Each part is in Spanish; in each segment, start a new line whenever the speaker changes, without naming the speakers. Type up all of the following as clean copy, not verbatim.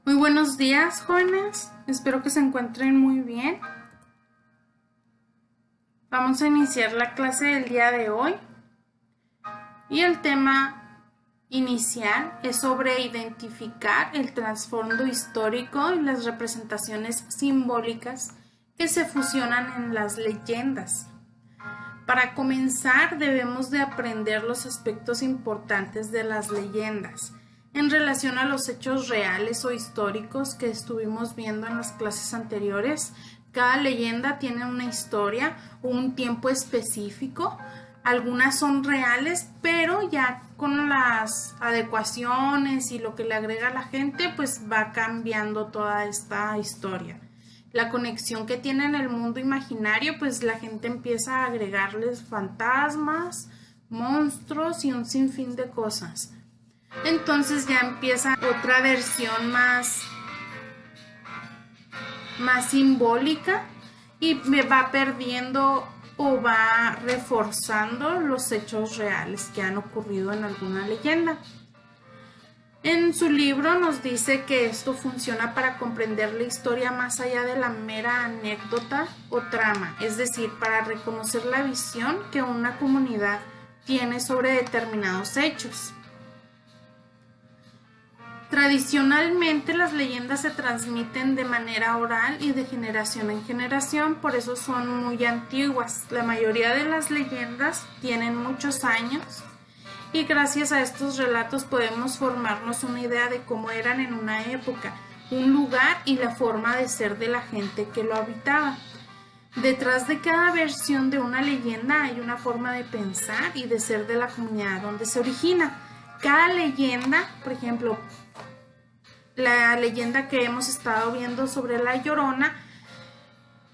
Muy buenos días, jóvenes. Espero que se encuentren muy bien. Vamos a iniciar la clase del día de hoy. Y el tema inicial es sobre identificar el trasfondo histórico y las representaciones simbólicas que se fusionan en las leyendas. Para comenzar, debemos de aprender los aspectos importantes de las leyendas en relación a los hechos reales o históricos que estuvimos viendo en las clases anteriores. Cada leyenda tiene una historia o un tiempo específico. Algunas son reales, pero ya con las adecuaciones y lo que le agrega la gente, pues va cambiando toda esta historia. La conexión que tiene en el mundo imaginario, pues la gente empieza a agregarles fantasmas, monstruos y un sinfín de cosas. Entonces ya empieza otra versión más simbólica y me va perdiendo o va reforzando los hechos reales que han ocurrido en alguna leyenda. En su libro nos dice que esto funciona para comprender la historia más allá de la mera anécdota o trama, es decir, para reconocer la visión que una comunidad tiene sobre determinados hechos. Tradicionalmente las leyendas se transmiten de manera oral y de generación en generación, por eso son muy antiguas. La mayoría de las leyendas tienen muchos años y gracias a estos relatos podemos formarnos una idea de cómo eran en una época, un lugar y la forma de ser de la gente que lo habitaba. Detrás de cada versión de una leyenda hay una forma de pensar y de ser de la comunidad donde se origina. Cada leyenda, por ejemplo, la leyenda que hemos estado viendo sobre La Llorona,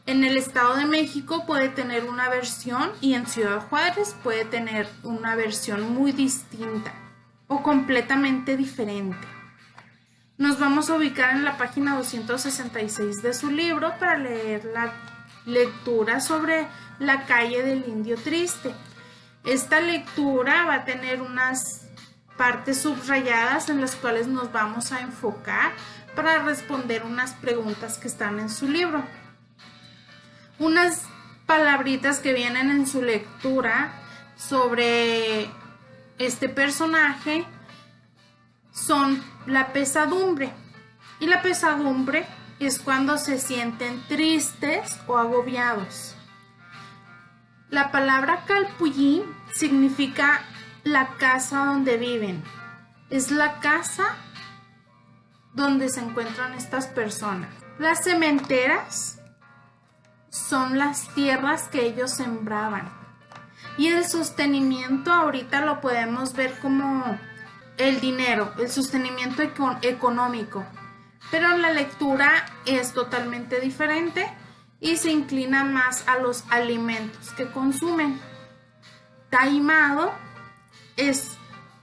en el Estado de México puede tener una versión y en Ciudad Juárez puede tener una versión muy distinta o completamente diferente. Nos vamos a ubicar en la página 266 de su libro para leer la lectura sobre la calle del Indio Triste. Esta lectura va a tener unas partes subrayadas en las cuales nos vamos a enfocar para responder unas preguntas que están en su libro. Unas palabritas que vienen en su lectura sobre este personaje son la pesadumbre. Y la pesadumbre es cuando se sienten tristes o agobiados. La palabra calpuyín significa la casa donde viven. Es la casa donde se encuentran estas personas. Las sementeras son las tierras que ellos sembraban. Y el sostenimiento ahorita lo podemos ver como el dinero, el sostenimiento económico. Pero la lectura es totalmente diferente y se inclina más a los alimentos que consumen. Taimado es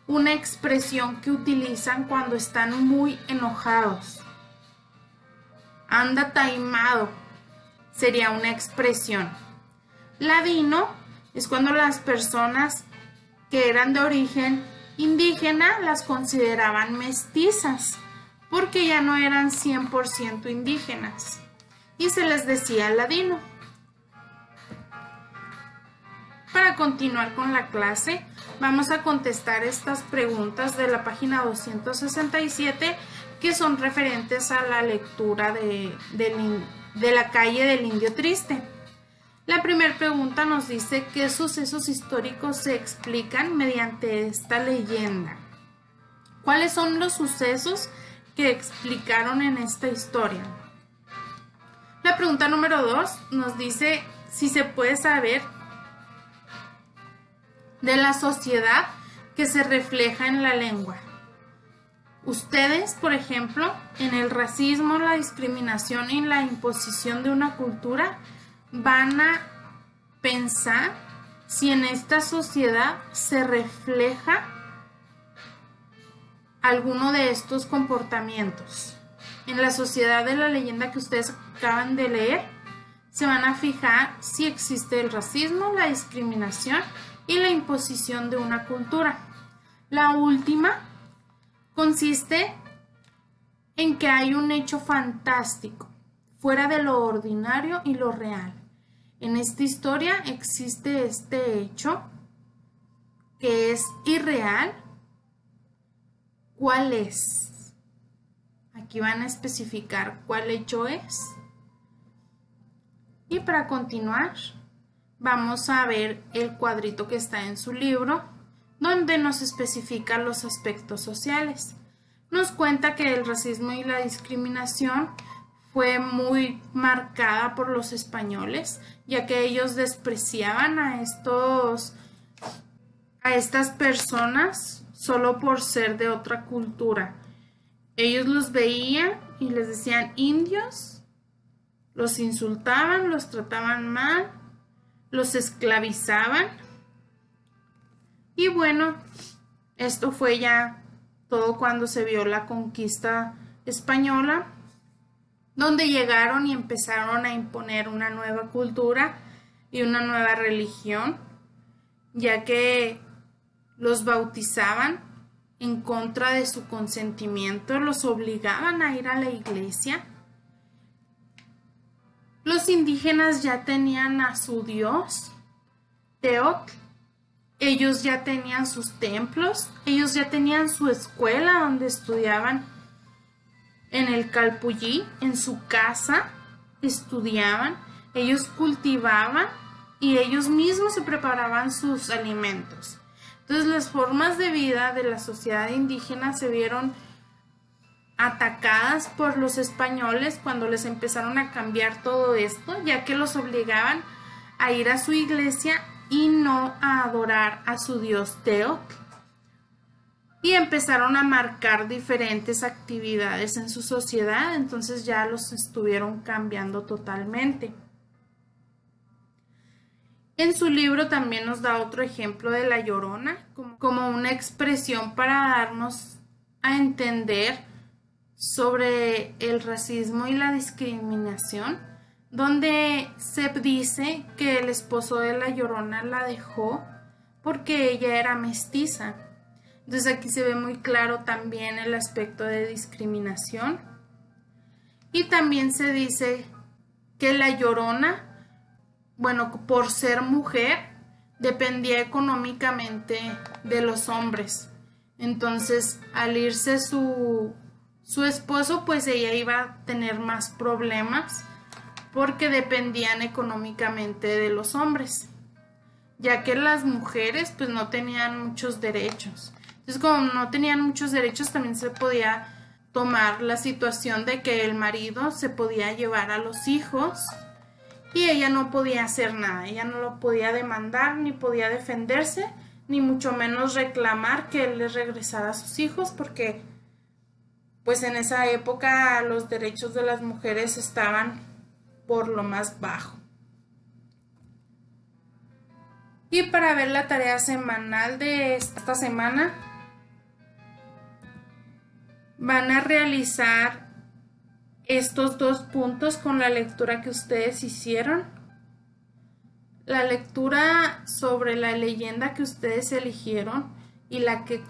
una expresión que utilizan cuando están muy enojados. Anda taimado sería una expresión. Ladino es cuando las personas que eran de origen indígena las consideraban mestizas porque ya no eran 100% indígenas y se les decía ladino. Para continuar con la clase, vamos a contestar estas preguntas de la página 267 que son referentes a la lectura de la calle del Indio Triste. La primera pregunta nos dice qué sucesos históricos se explican mediante esta leyenda. ¿Cuáles son los sucesos que explicaron en esta historia? La pregunta número 2 nos dice si se puede saber de la sociedad que se refleja en la lengua. Ustedes, por ejemplo, en el racismo, la discriminación y la imposición de una cultura, van a pensar si en esta sociedad se refleja alguno de estos comportamientos. En la sociedad de la leyenda que ustedes acaban de leer, se van a fijar si existe el racismo, la discriminación y la imposición de una cultura. La última consiste en que hay un hecho fantástico, fuera de lo ordinario y lo real. En esta historia existe este hecho que es irreal. ¿Cuál es? Aquí van a especificar cuál hecho es. Y para continuar, vamos a ver el cuadrito que está en su libro, donde nos especifica los aspectos sociales. Nos cuenta que el racismo y la discriminación fue muy marcada por los españoles, ya que ellos despreciaban a estas personas solo por ser de otra cultura. Ellos los veían y les decían indios, los insultaban, los trataban mal, los esclavizaban. Y bueno, esto fue ya todo cuando se vio la conquista española, donde llegaron y empezaron a imponer una nueva cultura y una nueva religión, ya que los bautizaban en contra de su consentimiento, los obligaban a ir a la iglesia. Los indígenas ya tenían a su dios, Teotl. Ellos ya tenían sus templos, ellos ya tenían su escuela donde estudiaban en el Calpulli, en su casa estudiaban, ellos cultivaban y ellos mismos se preparaban sus alimentos. Entonces las formas de vida de la sociedad indígena se vieron atacadas por los españoles cuando les empezaron a cambiar todo esto, ya que los obligaban a ir a su iglesia y no a adorar a su dios Teotl. Y empezaron a marcar diferentes actividades en su sociedad, entonces ya los estuvieron cambiando totalmente. En su libro también nos da otro ejemplo de la Llorona, como una expresión para darnos a entender sobre el racismo y la discriminación, donde se dice que el esposo de la Llorona la dejó porque ella era mestiza. Entonces aquí se ve muy claro también el aspecto de discriminación. Y también se dice que la Llorona, bueno, por ser mujer, dependía económicamente de los hombres. Entonces, al irse su esposo, pues ella iba a tener más problemas porque dependían económicamente de los hombres, ya que las mujeres pues no tenían muchos derechos. Entonces, como no tenían muchos derechos, también se podía tomar la situación de que el marido se podía llevar a los hijos y ella no podía hacer nada, ella no lo podía demandar, ni podía defenderse, ni mucho menos reclamar que él les regresara a sus hijos, porque pues en esa época los derechos de las mujeres estaban por lo más bajo. Y para ver la tarea semanal de esta semana, van a realizar estos 2 puntos con la lectura que ustedes hicieron. La lectura sobre la leyenda que ustedes eligieron y la que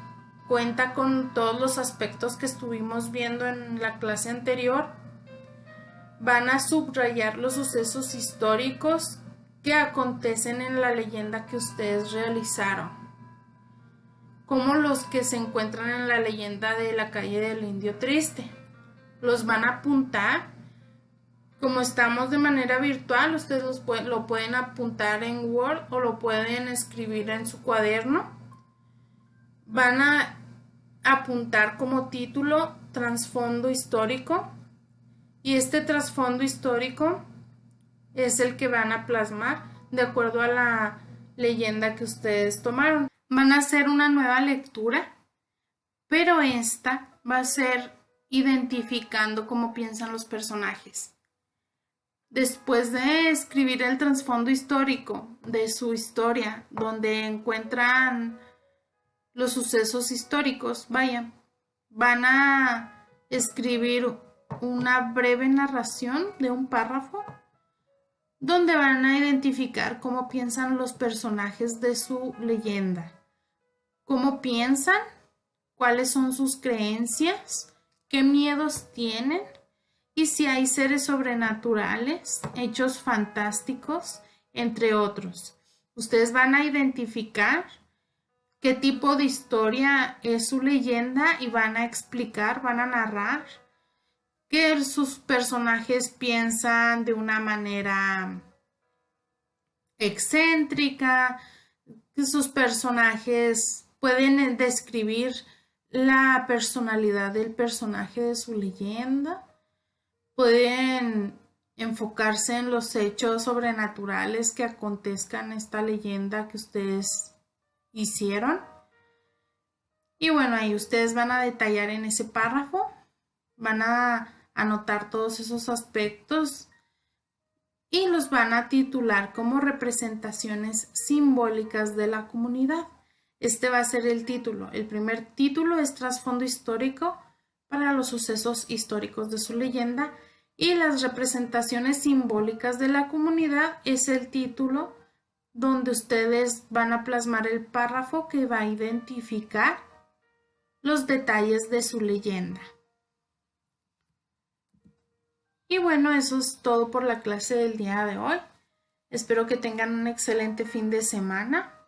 cuenta con todos los aspectos que estuvimos viendo en la clase anterior. Van a subrayar los sucesos históricos que acontecen en la leyenda que ustedes realizaron, como los que se encuentran en la leyenda de la calle del Indio Triste. Los van a apuntar. Como estamos de manera virtual, ustedes lo pueden apuntar en Word o lo pueden escribir en su cuaderno. Van a apuntar como título trasfondo histórico, y este trasfondo histórico es el que van a plasmar de acuerdo a la leyenda que ustedes tomaron. Van a hacer una nueva lectura, pero esta va a ser identificando cómo piensan los personajes. Después de escribir el trasfondo histórico de su historia, donde encuentran los sucesos históricos, van a escribir una breve narración de un párrafo donde van a identificar cómo piensan los personajes de su leyenda, cómo piensan, cuáles son sus creencias, qué miedos tienen y si hay seres sobrenaturales, hechos fantásticos, entre otros. Ustedes van a identificar qué tipo de historia es su leyenda y van a explicar, van a narrar que sus personajes piensan de una manera excéntrica, que sus personajes pueden describir la personalidad del personaje de su leyenda, pueden enfocarse en los hechos sobrenaturales que acontezcan en esta leyenda que ustedes hicieron. Y bueno, ahí ustedes van a detallar en ese párrafo, van a anotar todos esos aspectos y los van a titular como representaciones simbólicas de la comunidad. Este va a ser el título. El primer título es trasfondo histórico para los sucesos históricos de su leyenda y las representaciones simbólicas de la comunidad es el título donde ustedes van a plasmar el párrafo que va a identificar los detalles de su leyenda. Y bueno, eso es todo por la clase del día de hoy. Espero que tengan un excelente fin de semana.